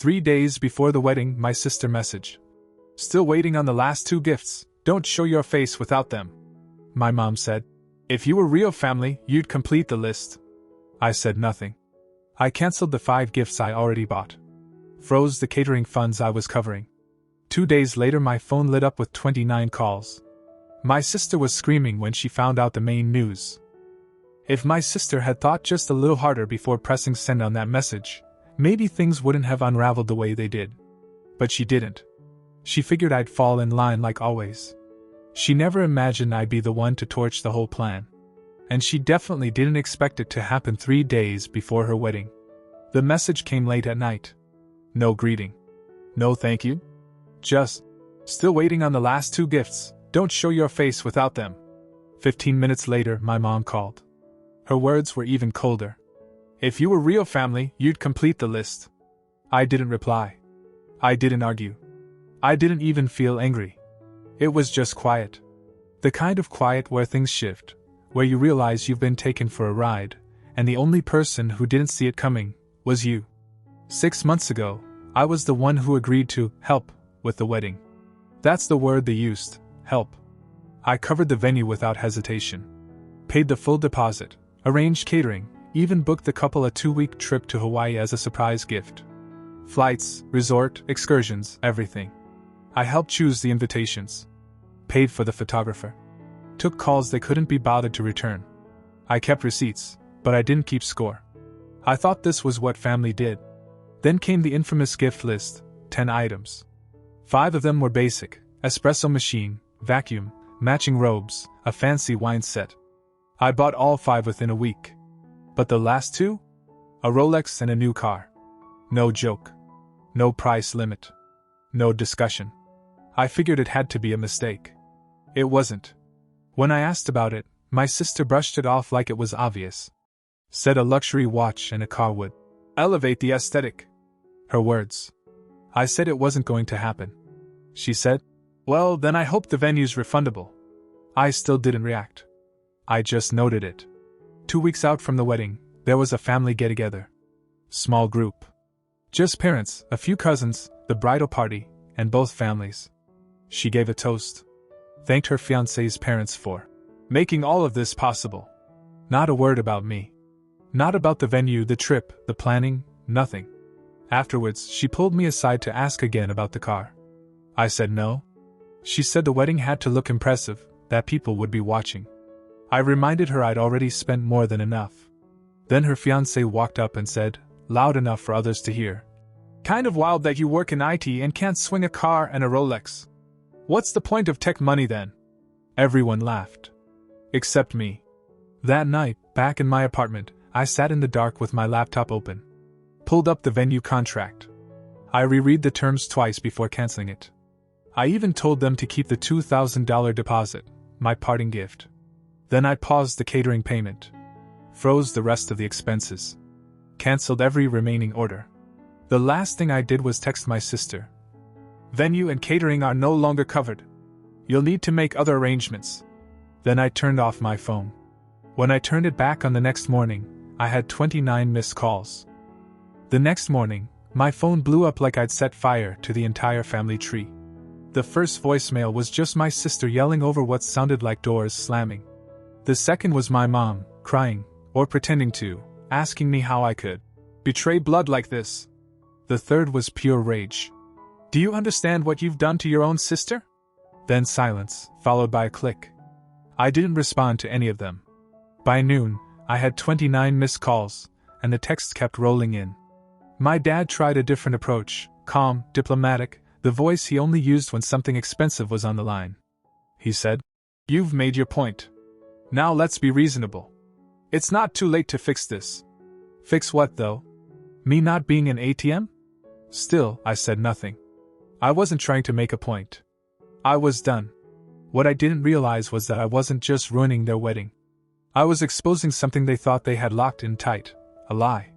3 days before the wedding, my sister messaged. Still waiting on the last 2 gifts, don't show your face without them. My mom said, if you were real family, you'd complete the list. I said nothing. I cancelled the 5 gifts I already bought. Froze the catering funds I was covering. 2 days later my phone lit up with 29 calls. My sister was screaming when she found out the main news. If my sister had thought just a little harder before pressing send on that message, maybe things wouldn't have unraveled the way they did. But she didn't. She figured I'd fall in line like always. She never imagined I'd be the one to torch the whole plan. And she definitely didn't expect it to happen 3 days before her wedding. The message came late at night. No greeting. No thank you. Just, still waiting on the last 2 gifts, don't show your face without them. 15 minutes later, my mom called. Her words were even colder. If you were real family, you'd complete the list. I didn't reply. I didn't argue. I didn't even feel angry. It was just quiet. The kind of quiet where things shift, where you realize you've been taken for a ride, and the only person who didn't see it coming was you. 6 months ago, I was the one who agreed to help with the wedding. That's the word they used, help. I covered the venue without hesitation. Paid the full deposit, arranged catering, even booked the couple a 2-week trip to Hawaii as a surprise gift. Flights, resort, excursions, everything. I helped choose the invitations. Paid for the photographer. Took calls they couldn't be bothered to return. I kept receipts, but I didn't keep score. I thought this was what family did. Then came the infamous gift list, 10 items. 5 of them were basic: espresso machine, vacuum, matching robes, a fancy wine set. I bought all 5 within a week. But the last 2? A Rolex and a new car. No joke. No price limit. No discussion. I figured it had to be a mistake. It wasn't. When I asked about it, my sister brushed it off like it was obvious. Said a luxury watch and a car would elevate the aesthetic. Her words. I said it wasn't going to happen. She said, well, then I hope the venue's refundable. I still didn't react. I just noted it. 2 weeks out from the wedding, there was a family get-together. Small group. Just parents, a few cousins, the bridal party, and both families. She gave a toast. Thanked her fiancé's parents for making all of this possible. Not a word about me. Not about the venue, the trip, the planning, nothing. Afterwards, she pulled me aside to ask again about the car. I said no. She said the wedding had to look impressive, that people would be watching. I reminded her I'd already spent more than enough. Then her fiancé walked up and said, loud enough for others to hear, kind of wild that you work in IT and can't swing a car and a Rolex. What's the point of tech money then? Everyone laughed. Except me. That night, back in my apartment, I sat in the dark with my laptop open. Pulled up the venue contract. I reread the terms twice before canceling it. I even told them to keep the $2,000 deposit, my parting gift. Then I paused the catering payment. Froze the rest of the expenses. Cancelled every remaining order. The last thing I did was text my sister. Venue and catering are no longer covered. You'll need to make other arrangements. Then I turned off my phone. When I turned it back on the next morning, I had 29 missed calls. The next morning, my phone blew up like I'd set fire to the entire family tree. The first voicemail was just my sister yelling over what sounded like doors slamming. The second was my mom, crying, or pretending to, asking me how I could betray blood like this. The third was pure rage. Do you understand what you've done to your own sister? Then silence, followed by a click. I didn't respond to any of them. By noon, I had 29 missed calls, and the texts kept rolling in. My dad tried a different approach, calm, diplomatic, the voice he only used when something expensive was on the line. He said, "You've made your point. Now let's be reasonable. It's not too late to fix this." Fix what, though? Me not being an ATM? Still, I said nothing. I wasn't trying to make a point. I was done. What I didn't realize was that I wasn't just ruining their wedding. I was exposing something they thought they had locked in tight, a lie.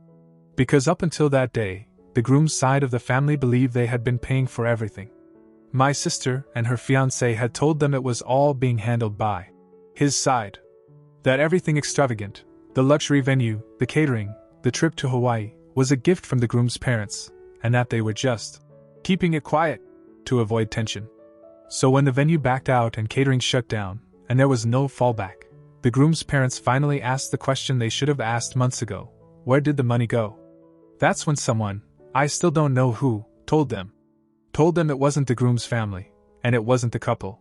Because up until that day, the groom's side of the family believed they had been paying for everything. My sister and her fiancé had told them it was all being handled by his side. That everything extravagant, the luxury venue, the catering, the trip to Hawaii, was a gift from the groom's parents, and that they were just keeping it quiet to avoid tension. So when the venue backed out and catering shut down, and there was no fallback, the groom's parents finally asked the question they should have asked months ago: where did the money go? That's when someone, I still don't know who, told them it wasn't the groom's family, and it wasn't the couple.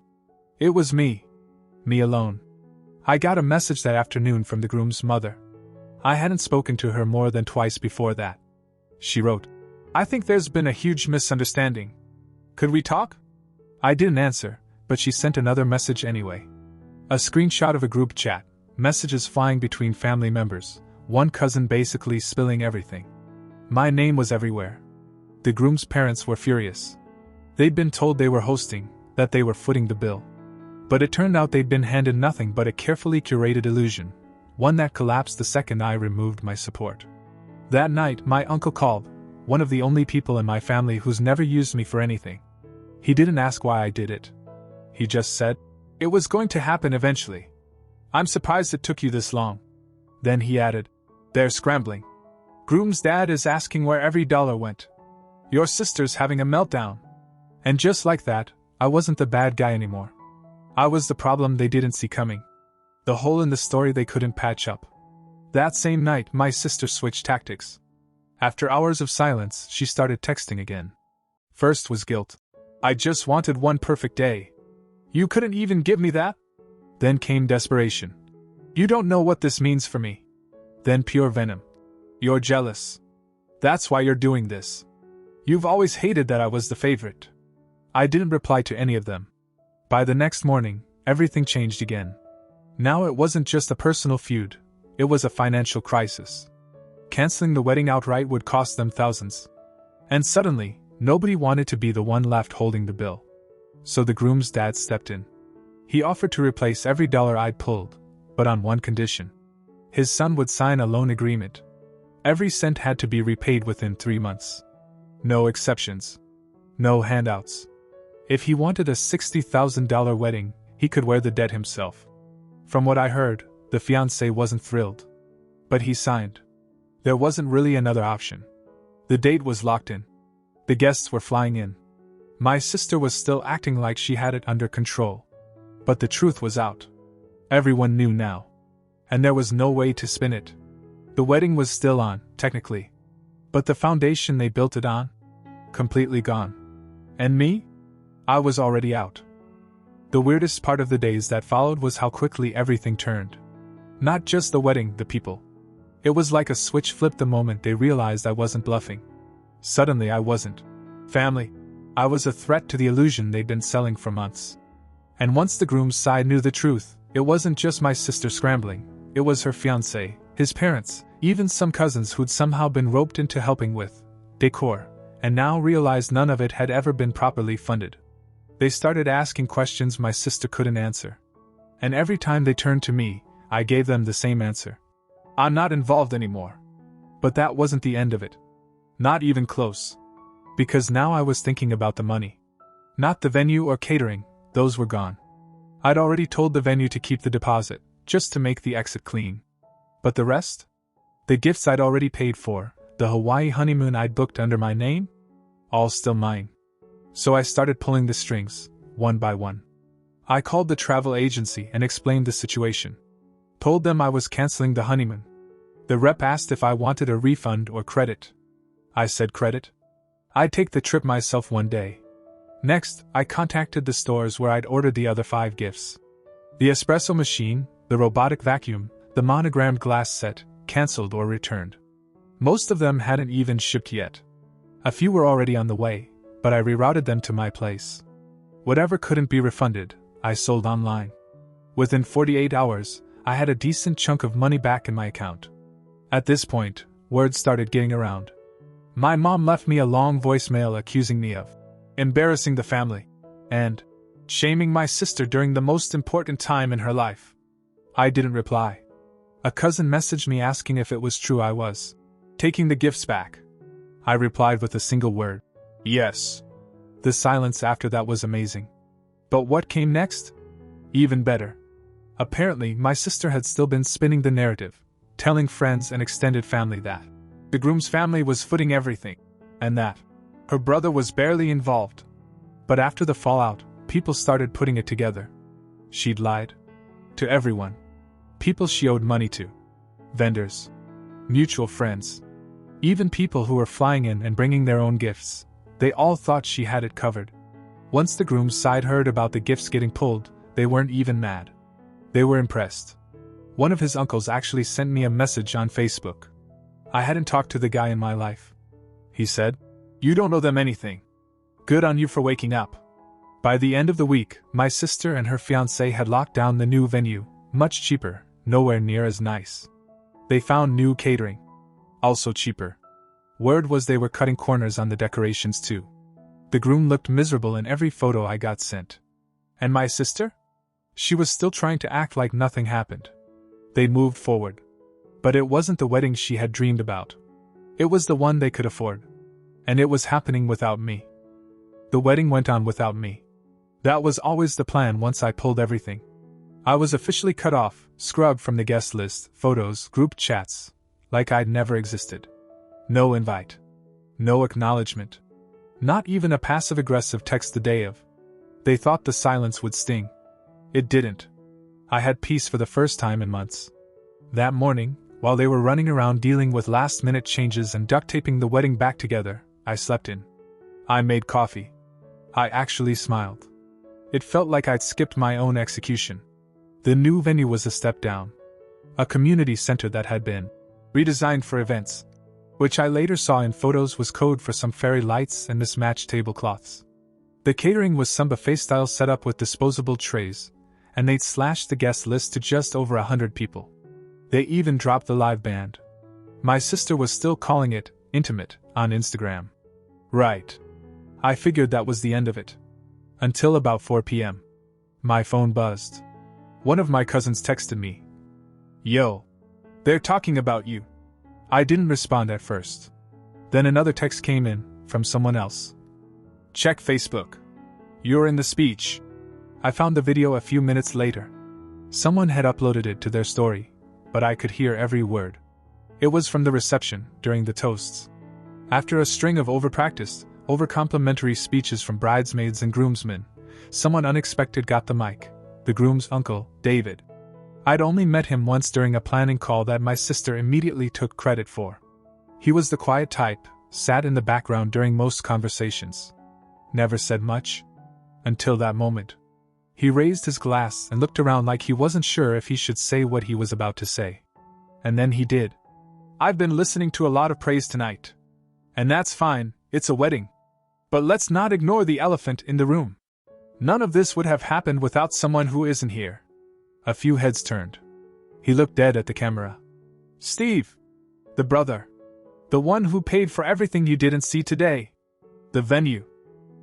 It was me. Me alone. I got a message that afternoon from the groom's mother. I hadn't spoken to her more than twice before that. She wrote, "I think there's been a huge misunderstanding. Could we talk?" I didn't answer, but she sent another message anyway. A screenshot of a group chat, messages flying between family members, one cousin basically spilling everything. My name was everywhere. The groom's parents were furious. They'd been told they were hosting, that they were footing the bill. But it turned out they'd been handed nothing but a carefully curated illusion, one that collapsed the second I removed my support. That night, my uncle called, one of the only people in my family who's never used me for anything. He didn't ask why I did it. He just said, "It was going to happen eventually. I'm surprised it took you this long." Then he added, "They're scrambling. Groom's dad is asking where every dollar went. Your sister's having a meltdown." And just like that, I wasn't the bad guy anymore. I was the problem they didn't see coming. The hole in the story they couldn't patch up. That same night, my sister switched tactics. After hours of silence, she started texting again. First was guilt. "I just wanted one perfect day. You couldn't even give me that?" Then came desperation. "You don't know what this means for me." Then pure venom. "You're jealous. That's why you're doing this. You've always hated that I was the favorite." I didn't reply to any of them. By the next morning, everything changed again. Now it wasn't just a personal feud, it was a financial crisis. Canceling the wedding outright would cost them thousands. And suddenly, nobody wanted to be the one left holding the bill. So the groom's dad stepped in. He offered to replace every dollar I'd pulled, but on one condition. His son would sign a loan agreement. Every cent had to be repaid within 3 months. No exceptions. No handouts. If he wanted a $60,000 wedding, he could wear the debt himself. From what I heard, the fiancé wasn't thrilled. But he signed. There wasn't really another option. The date was locked in. The guests were flying in. My sister was still acting like she had it under control. But the truth was out. Everyone knew now. And there was no way to spin it. The wedding was still on, technically. But the foundation they built it on? Completely gone. And me? I was already out. The weirdest part of the days that followed was how quickly everything turned. Not just the wedding, the people. It was like a switch flipped the moment they realized I wasn't bluffing. Suddenly I wasn't family. I was a threat to the illusion they'd been selling for months. And once the groom's side knew the truth, it wasn't just my sister scrambling, it was her fiancé, his parents, even some cousins who'd somehow been roped into helping with decor, and now realized none of it had ever been properly funded. They started asking questions my sister couldn't answer. And every time they turned to me, I gave them the same answer. "I'm not involved anymore." But that wasn't the end of it. Not even close. Because now I was thinking about the money. Not the venue or catering, those were gone. I'd already told the venue to keep the deposit, just to make the exit clean. But the rest? The gifts I'd already paid for, the Hawaii honeymoon I'd booked under my name? All still mine. So I started pulling the strings, one by one. I called the travel agency and explained the situation. Told them I was canceling the honeymoon. The rep asked if I wanted a refund or credit. I said credit. I'd take the trip myself one day. Next, I contacted the stores where I'd ordered the other 5 gifts. The espresso machine, the robotic vacuum, the monogrammed glass set, canceled or returned. Most of them hadn't even shipped yet. A few were already on the way, but I rerouted them to my place. Whatever couldn't be refunded, I sold online. Within 48 hours, I had a decent chunk of money back in my account. At this point, word started getting around. My mom left me a long voicemail accusing me of embarrassing the family and shaming my sister during the most important time in her life. I didn't reply. A cousin messaged me asking if it was true I was taking the gifts back. I replied with a single word. Yes. The silence after that was amazing. But what came next? Even better. Apparently, my sister had still been spinning the narrative, telling friends and extended family that the groom's family was footing everything, and that Her brother was barely involved. But after the fallout, people started putting it together. She'd lied. To everyone. People she owed money to. Vendors. Mutual friends. Even people who were flying in and bringing their own gifts. They all thought she had it covered. Once the groom's side heard about the gifts getting pulled, they weren't even mad. They were impressed. One of his uncles actually sent me a message on Facebook. I hadn't talked to the guy in my life. He said, "You don't owe them anything. Good on you for waking up." By the end of the week, my sister and her fiancé had locked down the new venue, much cheaper, nowhere near as nice. They found new catering. Also cheaper. Word was they were cutting corners on the decorations too. The groom looked miserable in every photo I got sent. And my sister? She was still trying to act like nothing happened. They moved forward. But it wasn't the wedding she had dreamed about. It was the one they could afford. And it was happening without me. The wedding went on without me. That was always the plan once I pulled everything. I was officially cut off, scrubbed from the guest list, photos, group chats, like I'd never existed. No invite. No acknowledgement. Not even a passive-aggressive text the day of. They thought the silence would sting. It didn't. I had peace for the first time in months. That morning, while they were running around dealing with last-minute changes and duct-taping the wedding back together, I slept in. I made coffee. I actually smiled. It felt like I'd skipped my own execution. The new venue was a step down. A community center that had been redesigned for events, which I later saw in photos was code for some fairy lights and mismatched tablecloths. The catering was some buffet-style setup with disposable trays, and they'd slashed the guest list to just over 100 people. They even dropped the live band. My sister was still calling it intimate on Instagram. Right. I figured that was the end of it. Until about 4 p.m. My phone buzzed. One of my cousins texted me. "Yo. They're talking about you." I didn't respond at first. Then another text came in, from someone else. "Check Facebook. You're in the speech." I found the video a few minutes later. Someone had uploaded it to their story, but I could hear every word. It was from the reception, during the toasts. After a string of over-practiced, over-complimentary speeches from bridesmaids and groomsmen, someone unexpected got the mic, the groom's uncle, David. I'd only met him once during a planning call that my sister immediately took credit for. He was the quiet type, sat in the background during most conversations. Never said much. Until that moment. He raised his glass and looked around like he wasn't sure if he should say what he was about to say. And then he did. "I've been listening to a lot of praise tonight. And that's fine, it's a wedding. But let's not ignore the elephant in the room. None of this would have happened without someone who isn't here." A few heads turned. He looked dead at the camera. "Steve. The brother. The one who paid for everything you didn't see today. The venue.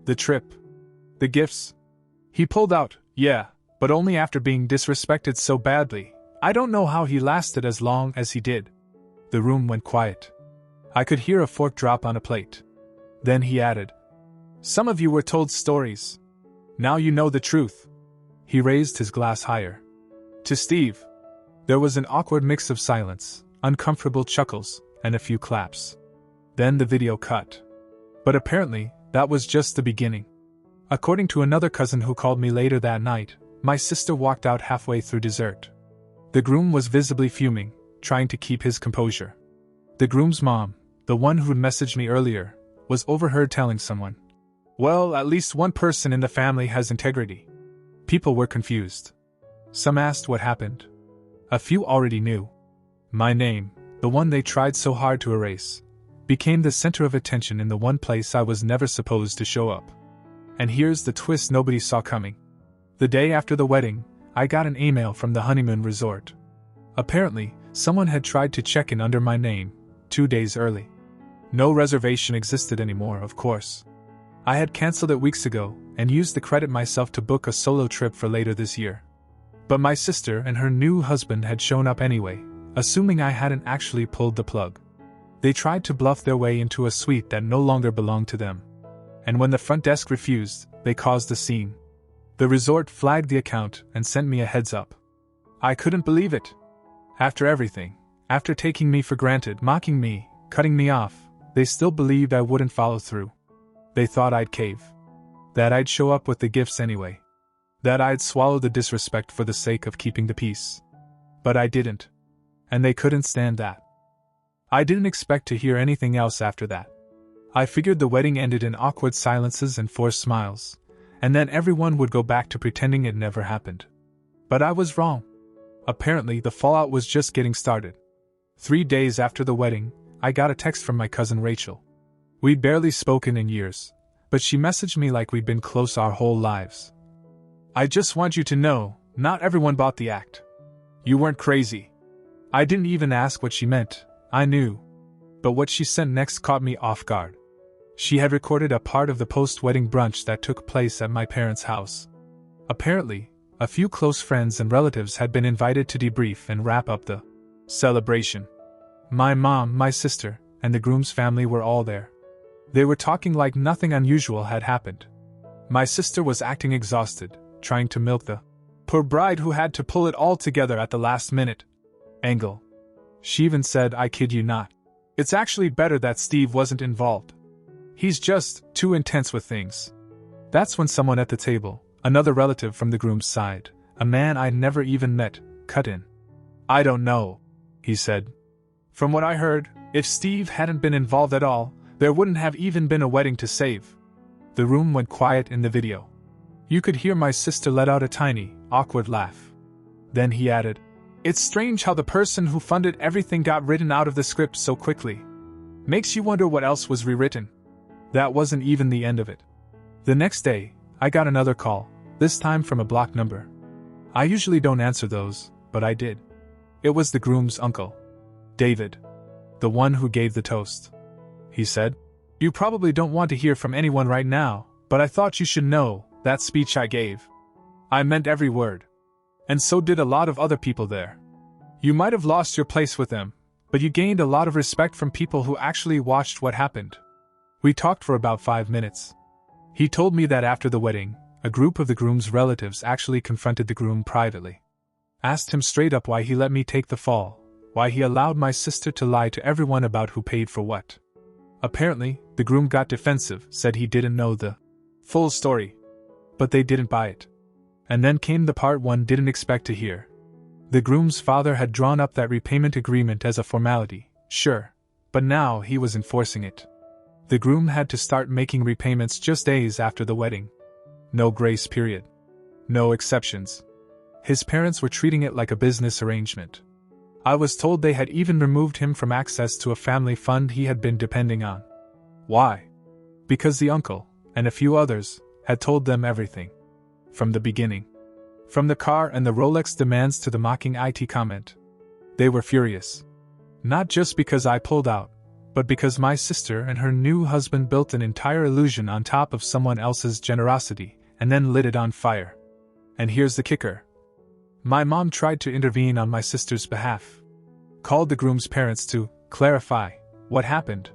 The trip. The gifts. He pulled out, yeah, but only after being disrespected so badly. I don't know how he lasted as long as he did." The room went quiet. I could hear a fork drop on a plate. Then he added, "Some of you were told stories. Now you know the truth." He raised his glass higher. To Steve. There was an awkward mix of silence, uncomfortable chuckles, and a few claps. Then the video cut. But apparently, that was just the beginning. According to another cousin who called me later that night, my sister walked out halfway through dessert. The groom was visibly fuming, trying to keep his composure. The groom's mom, the one who'd messaged me earlier, was overheard telling someone, "Well, at least one person in the family has integrity." People were confused. Some asked what happened. A few already knew. My name, the one they tried so hard to erase, became the center of attention in the one place I was never supposed to show up. And here's the twist nobody saw coming. The day after the wedding, I got an email from the honeymoon resort. Apparently, someone had tried to check in under my name, 2 days early. No reservation existed anymore, of course. I had canceled it weeks ago, and used the credit myself to book a solo trip for later this year. But my sister and her new husband had shown up anyway, assuming I hadn't actually pulled the plug. They tried to bluff their way into a suite that no longer belonged to them. And when the front desk refused, they caused a scene. The resort flagged the account and sent me a heads up. I couldn't believe it. After everything, after taking me for granted, mocking me, cutting me off, they still believed I wouldn't follow through. They thought I'd cave. That I'd show up with the gifts anyway. That I'd swallow the disrespect for the sake of keeping the peace. But I didn't. And they couldn't stand that. I didn't expect to hear anything else after that. I figured the wedding ended in awkward silences and forced smiles, and then everyone would go back to pretending it never happened. But I was wrong. Apparently, the fallout was just getting started. 3 days after the wedding, I got a text from my cousin Rachel. We'd barely spoken in years, but she messaged me like we'd been close our whole lives. I just want you to know, not everyone bought the act. You weren't crazy. I didn't even ask what she meant, I knew. But what she sent next caught me off guard. She had recorded a part of the post-wedding brunch that took place at my parents' house. Apparently, a few close friends and relatives had been invited to debrief and wrap up the celebration. My mom, my sister, and the groom's family were all there. They were talking like nothing unusual had happened. My sister was acting exhausted, trying to milk the poor bride who had to pull it all together at the last minute. Angle. She even said, I kid you not. It's actually better that Steve wasn't involved. He's just too intense with things. That's when someone at the table, another relative from the groom's side, a man I'd never even met, cut in. I don't know, he said. From what I heard, if Steve hadn't been involved at all, there wouldn't have even been a wedding to save. The room went quiet in the video. You could hear my sister let out a tiny, awkward laugh. Then he added, It's strange how the person who funded everything got written out of the script so quickly. Makes you wonder what else was rewritten. That wasn't even the end of it. The next day, I got another call, this time from a blocked number. I usually don't answer those, but I did. It was the groom's uncle, David, the one who gave the toast. He said, You probably don't want to hear from anyone right now, but I thought you should know, that speech I gave. I meant every word. And so did a lot of other people there. You might have lost your place with them, but you gained a lot of respect from people who actually watched what happened. We talked for about 5 minutes. He told me that after the wedding, a group of the groom's relatives actually confronted the groom privately. Asked him straight up why he let me take the fall, why he allowed my sister to lie to everyone about who paid for what. Apparently, the groom got defensive, said he didn't know the full story. But they didn't buy it. And then came the part one didn't expect to hear. The groom's father had drawn up that repayment agreement as a formality, sure, but now he was enforcing it. The groom had to start making repayments just days after the wedding. No grace period. No exceptions. His parents were treating it like a business arrangement. I was told they had even removed him from access to a family fund he had been depending on. Why? Because the uncle, and a few others, had told them everything. From the beginning. From the car and the Rolex demands to the mocking IT comment. They were furious. Not just because I pulled out, but because my sister and her new husband built an entire illusion on top of someone else's generosity, and then lit it on fire. And here's the kicker. My mom tried to intervene on my sister's behalf. Called the groom's parents to clarify what happened.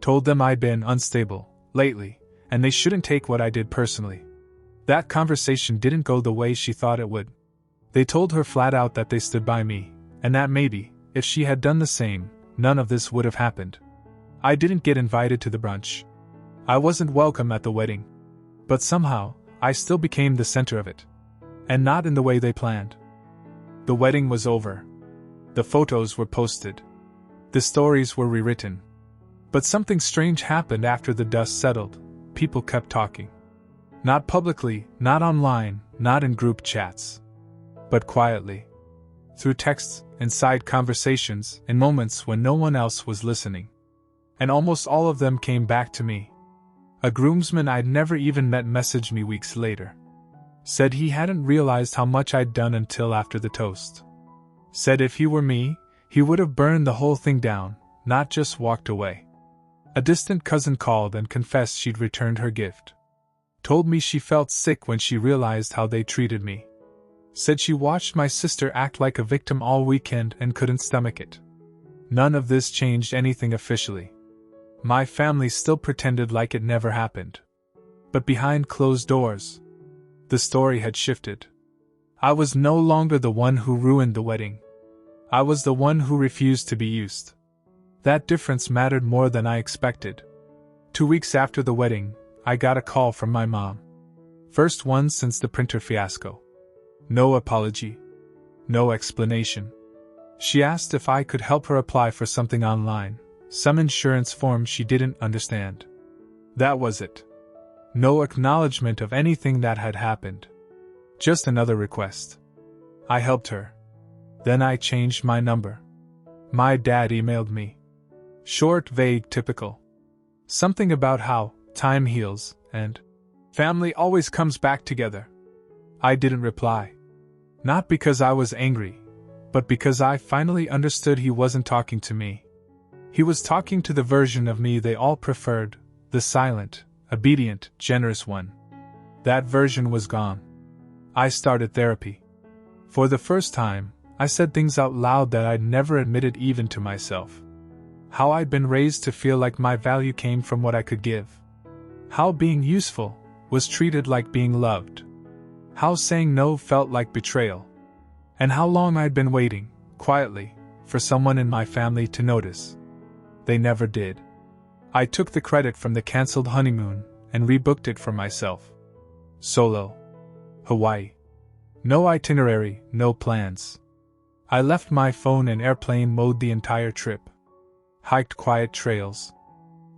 Told them I'd been unstable lately, and they shouldn't take what I did personally. That conversation didn't go the way she thought it would. They told her flat out that they stood by me, and that maybe, if she had done the same, none of this would have happened. I didn't get invited to the brunch. I wasn't welcome at the wedding. But somehow, I still became the center of it. And not in the way they planned. The wedding was over. The photos were posted. The stories were rewritten. But something strange happened after the dust settled. People kept talking. Not publicly, not online, not in group chats. But quietly. Through texts, and side conversations, in moments when no one else was listening. And almost all of them came back to me. A groomsman I'd never even met messaged me weeks later. Said he hadn't realized how much I'd done until after the toast. Said if he were me, he would have burned the whole thing down, not just walked away. A distant cousin called and confessed she'd returned her gift. Told me she felt sick when she realized how they treated me. Said she watched my sister act like a victim all weekend and couldn't stomach it. None of this changed anything officially. My family still pretended like it never happened. But behind closed doors, the story had shifted. I was no longer the one who ruined the wedding. I was the one who refused to be used. That difference mattered more than I expected. 2 weeks after the wedding, I got a call from my mom. First one since the printer fiasco. No apology. No explanation. She asked if I could help her apply for something online, some insurance form she didn't understand. That was it. No acknowledgement of anything that had happened. Just another request. I helped her. Then I changed my number. My dad emailed me. Short, vague, typical. Something about how time heals and family always comes back together. I didn't reply. Not because I was angry, but because I finally understood he wasn't talking to me. He was talking to the version of me they all preferred, the silent, obedient, generous one. That version was gone. I started therapy. For the first time, I said things out loud that I'd never admitted even to myself. How I'd been raised to feel like my value came from what I could give. How being useful was treated like being loved. How saying no felt like betrayal. And how long I'd been waiting, quietly, for someone in my family to notice. They never did. I took the credit from the cancelled honeymoon and rebooked it for myself. Solo. Hawaii. No itinerary, no plans. I left my phone in airplane mode the entire trip. Hiked quiet trails.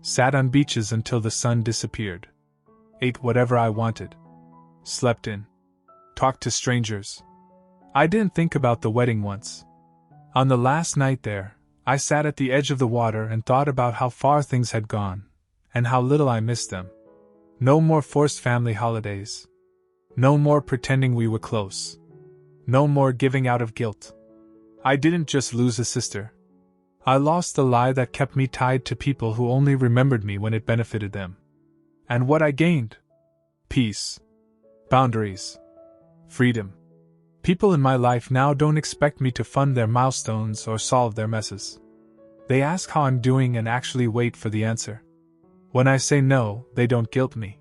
Sat on beaches until the sun disappeared. Ate whatever I wanted. Slept in. Talked to strangers. I didn't think about the wedding once. On the last night there, I sat at the edge of the water and thought about how far things had gone, and how little I missed them. No more forced family holidays. No more pretending we were close. No more giving out of guilt. I didn't just lose a sister. I lost the lie that kept me tied to people who only remembered me when it benefited them. And what I gained? Peace. Boundaries. Freedom. People in my life now don't expect me to fund their milestones or solve their messes. They ask how I'm doing and actually wait for the answer. When I say no, they don't guilt me.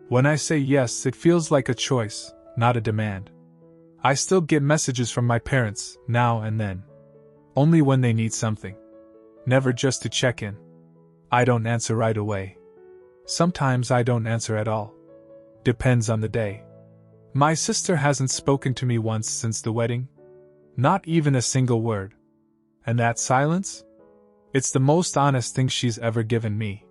When I say yes, it feels like a choice, not a demand. I still get messages from my parents, now and then. Only when they need something. Never just to check in. I don't answer right away. Sometimes I don't answer at all. Depends on the day. My sister hasn't spoken to me once since the wedding. Not even a single word. And that silence? It's the most honest thing she's ever given me.